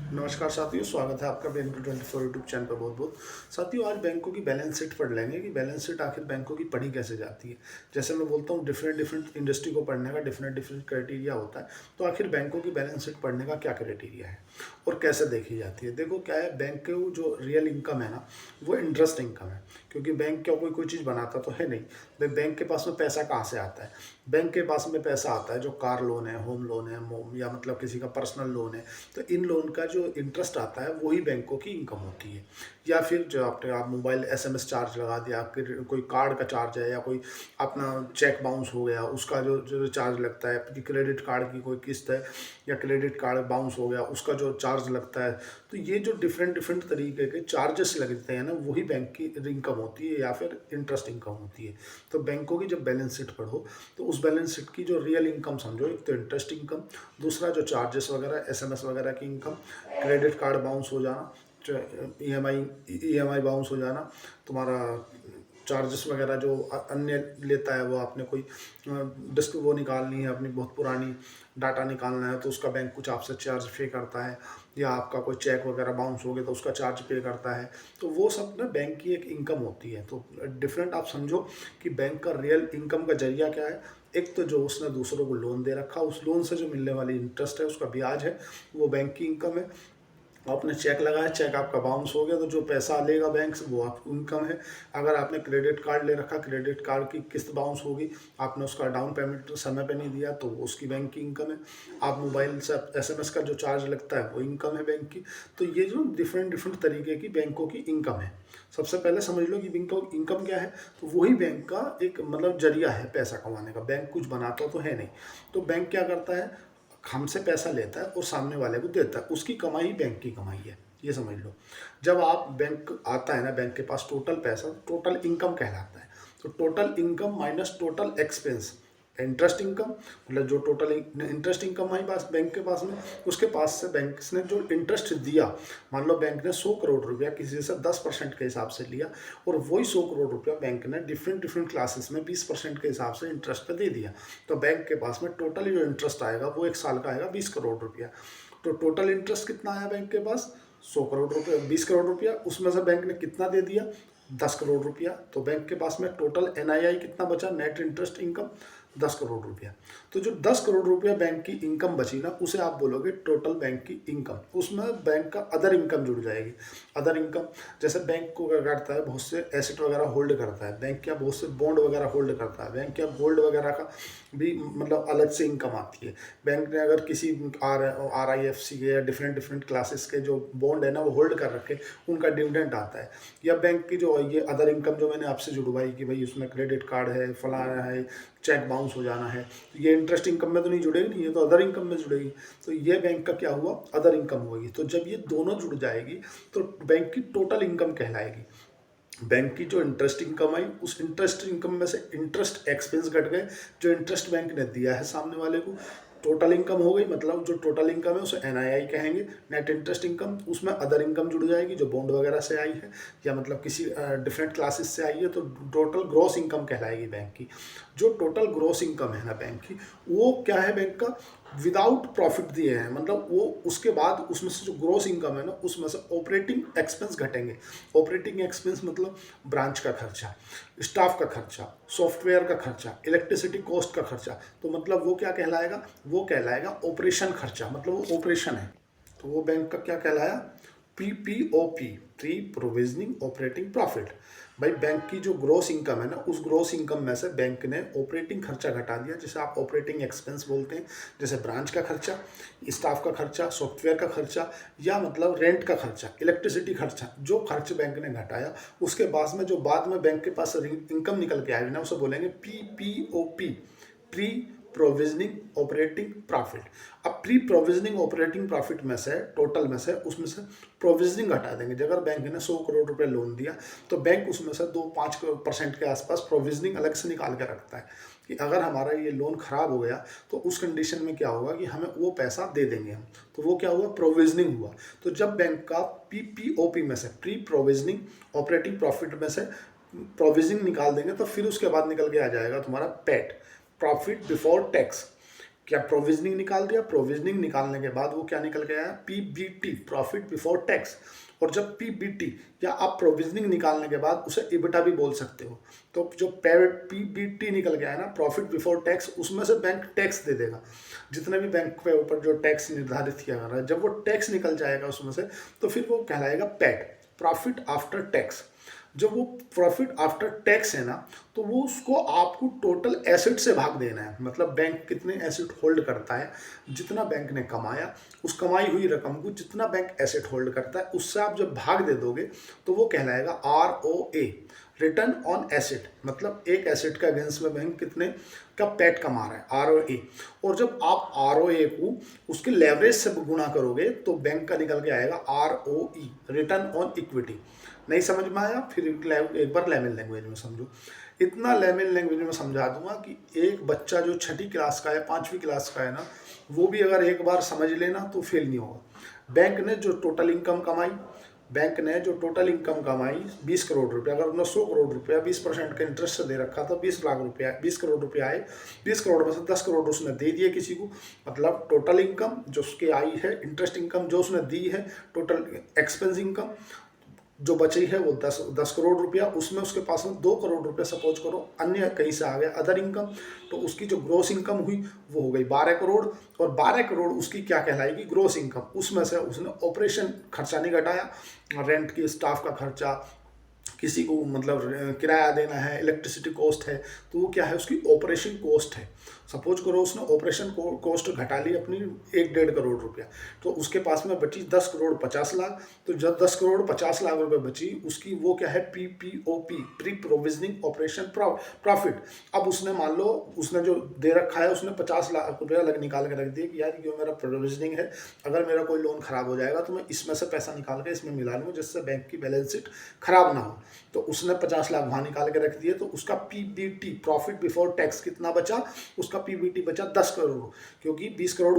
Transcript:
नमस्कार साथियों, स्वागत है आपका बैंक 24 यूट्यूब चैनल पर। बहुत बहुत साथियों, आज बैंकों की बैलेंस शीट पढ़ लेंगे कि बैलेंस शीट आखिर बैंकों की पढ़ी कैसे जाती है। जैसे मैं बोलता हूँ, डिफरेंट डिफरेंट इंडस्ट्री को पढ़ने का डिफरेंट डिफरेंट क्राइटेरिया होता है। तो आखिर बैंकों की बैलेंस शीट पढ़ने का क्या क्राइटेरिया है और कैसे देखी जाती है। देखो क्या है, बैंक के जो रियल इनकम है ना, वो इंटरेस्ट इनकम है। क्योंकि बैंक क्या कोई कोई चीज़ बनाता तो है नहीं भाई। बैंक के पास में पैसा कहाँ से आता है? बैंक के पास में पैसा आता है जो कार लोन है, होम लोन है, या मतलब किसी का पर्सनल लोन है। तो इन लोन का जो इंटरेस्ट आता है वही बैंकों की इनकम होती है। या फिर जो आप मोबाइल एसएमएस चार्ज लगा दिया, कोई कार्ड का चार्ज है, या कोई अपना चेक बाउंस हो गया उसका जो जो चार्ज लगता है, क्रेडिट कार्ड की कोई किस्त है या क्रेडिट कार्ड बाउंस हो गया उसका जो चार्ज लगता है। तो ये जो डिफरेंट डिफरेंट तरीके के चार्जेस लगते हैं ना, वही बैंक की इनकम होती है या फिर इंटरेस्ट इनकम होती है। तो बैंकों की जब बैलेंस शीट पढ़ो तो उस बैलेंस शीट की जो रियल इनकम समझो, एक तो इंटरेस्ट इनकम, दूसरा जो चार्जेस वगैरह एसएमएस वगैरह की इनकम, क्रेडिट कार्ड बाउंस हो जाना, ईएमआई बाउंस हो जाना, तुम्हारा चार्जेस वगैरह जो अन्य लेता है, वो आपने कोई डिस्क वो निकालनी है, अपनी बहुत पुरानी डाटा निकालना है तो उसका बैंक कुछ आपसे चार्ज पे करता है, या आपका कोई चेक वगैरह बाउंस हो गया तो उसका चार्ज पे करता है। तो वो सब ना बैंक की एक इनकम होती है। तो डिफरेंट आप समझो कि बैंक का रियल इनकम का जरिया क्या है। एक तो जो उसने दूसरों को लोन दे रखा, उस लोन से जो मिलने वाली इंटरेस्ट है, उसका ब्याज है, वो बैंक की इनकम है। आपने चेक लगाया, चेक आपका बाउंस हो गया तो जो पैसा लेगा बैंक से वो आप इनकम है। अगर आपने क्रेडिट कार्ड ले रखा, क्रेडिट कार्ड की किस्त बाउंस होगी, आपने उसका डाउन पेमेंट समय पे नहीं दिया तो उसकी बैंक की इनकम है। आप मोबाइल से एसएमएस का जो चार्ज लगता है वो इनकम है बैंक की। तो ये जो डिफरेंट डिफरेंट तरीके की बैंकों की इनकम है। सबसे पहले समझ लो कि बैंक इनकम क्या है। तो वही बैंक का एक मतलब जरिया है पैसा कमाने का। बैंक कुछ बनाता तो है नहीं। तो बैंक क्या करता है, हमसे पैसा लेता है और सामने वाले को देता है, उसकी कमाई बैंक की कमाई है, ये समझ लो। जब आप बैंक आता है ना, बैंक के पास टोटल पैसा टोटल इनकम कहलाता है। तो total income minus total expense, interest income, मतलब जो टोटल इंटरेस्ट इनकम हमारे पास बैंक के पास में, उसके पास से बैंक ने जो इंटरेस्ट दिया, मान लो बैंक ने 100 करोड़ रुपया किसी से 10% के हिसाब से लिया, और वही 100 करोड़ रुपया बैंक ने डिफरेंट डिफरेंट क्लासेस में 20% के हिसाब से इंटरेस्ट पे दे दिया। तो बैंक के पास में टोटल जो इंटरेस्ट आएगा वो एक साल का आएगा 20 करोड़ रुपया। तो टोटल इंटरेस्ट कितना आया बैंक के पास? 100 करोड़ रुपया, 20 करोड़ रुपया। उसमें से बैंक ने कितना दे दिया? 10 करोड़ रुपया। तो बैंक के पास में टोटल एनआईआई कितना बचा, नेट इंटरेस्ट इनकम? 10 करोड़ रुपया। तो जो 10 करोड़ रुपया बैंक की इनकम बची ना, उसे आप बोलोगे टोटल बैंक की इनकम। उसमें बैंक का अदर इनकम जुड़ जाएगी। अदर इनकम, जैसे बैंक को क्या करता है, बहुत से एसेट वगैरह होल्ड करता है बैंक, क्या बहुत से बॉन्ड वगैरह होल्ड करता है बैंक, क्या गोल्ड वगैरह का भी मतलब अलग से इनकम आती है। बैंक ने अगर किसी आर आई एफ सी के या डिफरेंट डिफरेंट क्लासेस के जो बॉन्ड है ना वो होल्ड कर रखे, उनका डिविडेंड आता है। या बैंक की जो ये अदर इनकम जो मैंने आपसे जुड़वाई कि भाई उसमें क्रेडिट कार्ड है, फलाना है, चेक बाउंस हो जाना है, तो ये इंटरेस्ट इनकम में तो नहीं जुड़ेगी, नहीं, ये तो अदर इनकम में जुड़ेगी। तो ये बैंक का क्या हुआ, अदर इनकम होगी। तो जब ये दोनों जुड़ जाएगी तो बैंक की टोटल इनकम कहलाएगी। बैंक की जो इंटरेस्ट इनकम आई, उस इंटरेस्ट इनकम में से इंटरेस्ट एक्सपेंस घट गए, जो इंटरेस्ट बैंक ने दिया है सामने वाले को, टोटल इनकम हो गई। मतलब जो टोटल इनकम है उसे एनआईआई कहेंगे, नेट इंटरेस्ट इनकम। उसमें अदर इनकम जुड़ जाएगी जो बॉन्ड वगैरह से आई है, या मतलब किसी डिफरेंट क्लासेस से आई है, तो टोटल ग्रॉस इनकम कहलाएगी बैंक की। जो टोटल ग्रॉस इनकम है ना बैंक की, वो क्या है बैंक का, विदाउट प्रॉफिट दिए हैं, मतलब वो उसके बाद उसमें से जो ग्रॉस इनकम है ना, उसमें से ऑपरेटिंग एक्सपेंस घटेंगे। ऑपरेटिंग एक्सपेंस मतलब ब्रांच का खर्चा, स्टाफ का खर्चा, सॉफ्टवेयर का खर्चा, इलेक्ट्रिसिटी कॉस्ट का खर्चा। तो मतलब वो क्या कहलाएगा, वो कहलाएगा ऑपरेशन खर्चा, मतलब वो ऑपरेशन है। तो वो बैंक का क्या कहलाया, पीपीओपी, प्री प्रोविजनिंग ऑपरेटिंग प्रॉफिट। भाई बैंक की जो ग्रॉस इनकम है ना, उस ग्रॉस इनकम में से बैंक ने ऑपरेटिंग खर्चा घटा दिया, जिसे आप ऑपरेटिंग एक्सपेंस बोलते हैं। जैसे ब्रांच का खर्चा, स्टाफ का खर्चा, सॉफ्टवेयर का खर्चा, या मतलब रेंट का खर्चा, इलेक्ट्रिसिटी खर्चा, जो खर्च बैंक ने घटाया, उसके बाद में जो बाद में बैंक के पास इनकम निकल के आएगी ना, उसे बोलेंगे पीपीओपी, प्री प्रोविजनिंग ऑपरेटिंग प्रॉफिट। अब प्री प्रोविजनिंग ऑपरेटिंग प्रॉफिट में से, टोटल में से, उसमें से प्रोविजनिंग हटा देंगे। अगर बैंक ने 100 करोड़ रुपए लोन दिया तो बैंक उसमें से 2-5% के आसपास प्रोविजनिंग अलग से निकाल के रखता है कि अगर हमारा ये लोन खराब हो गया तो उस कंडीशन में क्या होगा कि हमें वो पैसा दे देंगे हम। तो वो क्या हुआ, प्रोविजनिंग हुआ। तो जब बैंक का पीपीओपी में से, प्री प्रोविजनिंग ऑपरेटिंग प्रॉफिट में से प्रोविजनिंग निकाल देंगे, तो फिर उसके बाद निकल के आ जाएगा तुम्हारा पैट, प्रॉफिट बिफोर टैक्स। क्या प्रोविजनिंग निकाल दिया, प्रोविजनिंग निकालने के बाद वो क्या निकल के आया, पीबीटी, प्रॉफिट बिफोर टैक्स। और जब पीबीटी या आप प्रोविजनिंग निकालने के बाद उसे इबिटा भी बोल सकते हो, तो जो पीबीटी निकल गया है ना, प्रॉफिट बिफोर टैक्स, उसमें से बैंक टैक्स दे देगा, जितने भी बैंक के ऊपर जो टैक्स निर्धारित किया जा रहा है, जब वो टैक्स निकल जाएगा उसमें से, तो फिर वो कहलाएगा पैट, प्रॉफिट आफ्टर टैक्स। जब वो प्रॉफिट आफ्टर टैक्स है ना, तो वो उसको आपको टोटल एसेट से भाग देना है, मतलब बैंक कितने एसेट होल्ड करता है, जितना बैंक ने कमाया, उस कमाई हुई रकम को जितना बैंक एसेट होल्ड करता है उससे आप जब भाग दे दोगे तो वो कहलाएगा ROA, रिटर्न ऑन एसेट। मतलब एक एसेट का अगेंस्ट में बैंक कितने का पैट कमा रहा है, ROA। और जब आप ROA को उसके लेवरेज से गुणा करोगे तो बैंक का निकल के आएगा ROE, रिटर्न ऑन इक्विटी। नहीं समझ में आया, फिर एक बार लेमन लैंग्वेज में समझो। इतना लेमन लैंग्वेज में समझा दूंगा कि एक बच्चा जो 6ठी क्लास का है, 5वीं क्लास का है ना, वो भी अगर एक बार समझ लेना तो फेल नहीं होगा। बैंक ने जो टोटल इनकम कमाई, बैंक ने जो टोटल इनकम कमाई 20 करोड़ रुपया, अगर उन्होंने 100 करोड़ रुपया 20% के इंटरेस्ट से दे रखा तो 20 लाख रुपया, 20 करोड़ रुपया आए, 20 करोड़ में से 10 करोड़ उसने दे दिए किसी को, मतलब टोटल इनकम जो उसके आई है, इंटरेस्ट इनकम जो उसने दी है, टोटल एक्सपेंस इनकम जो बची है वो 10 करोड़ रुपया, उसमें उसके पास में 2 करोड़ रुपया सपोज करो अन्य कहीं से आ गया अदर इनकम, तो उसकी जो ग्रोस इनकम हुई वो हो गई 12 करोड़। और 12 करोड़ उसकी क्या कहलाएगी, ग्रोस इनकम। उसमें से उसने ऑपरेशन खर्चा नहीं घटाया, रेंट की, स्टाफ का खर्चा, किसी को मतलब किराया देना है, इलेक्ट्रिसिटी कॉस्ट है, तो वो क्या है, उसकी ऑपरेशन कॉस्ट है। सपोज करो उसने ऑपरेशन कॉस्ट घटा ली अपनी 1-1.5 करोड़ रुपया, तो उसके पास में बची 10 करोड़ 50 लाख। तो जब 10 करोड़ 50 लाख रुपए बची, उसकी वो क्या है, PPOP, pre provisioning operation profit. अब उसने मान लो उसने जो दे रखा है, उसने 50 लाख रुपया निकाल के रख दिया कि यार ये मेरा प्रोविजनिंग है, अगर मेरा कोई लोन खराब हो जाएगा तो मैं इसमें से पैसा निकाल के इसमें मिला लूँ जिससे बैंक की बैलेंस शीट खराब ना हो। तो उसने 50 लाख वहाँ निकाल के रख दिए, तो उसका PBT, प्रॉफिट बिफोर टैक्स, कितना बचा, उसका PBT बचा 10 करोड़, क्योंकि 20 करोड़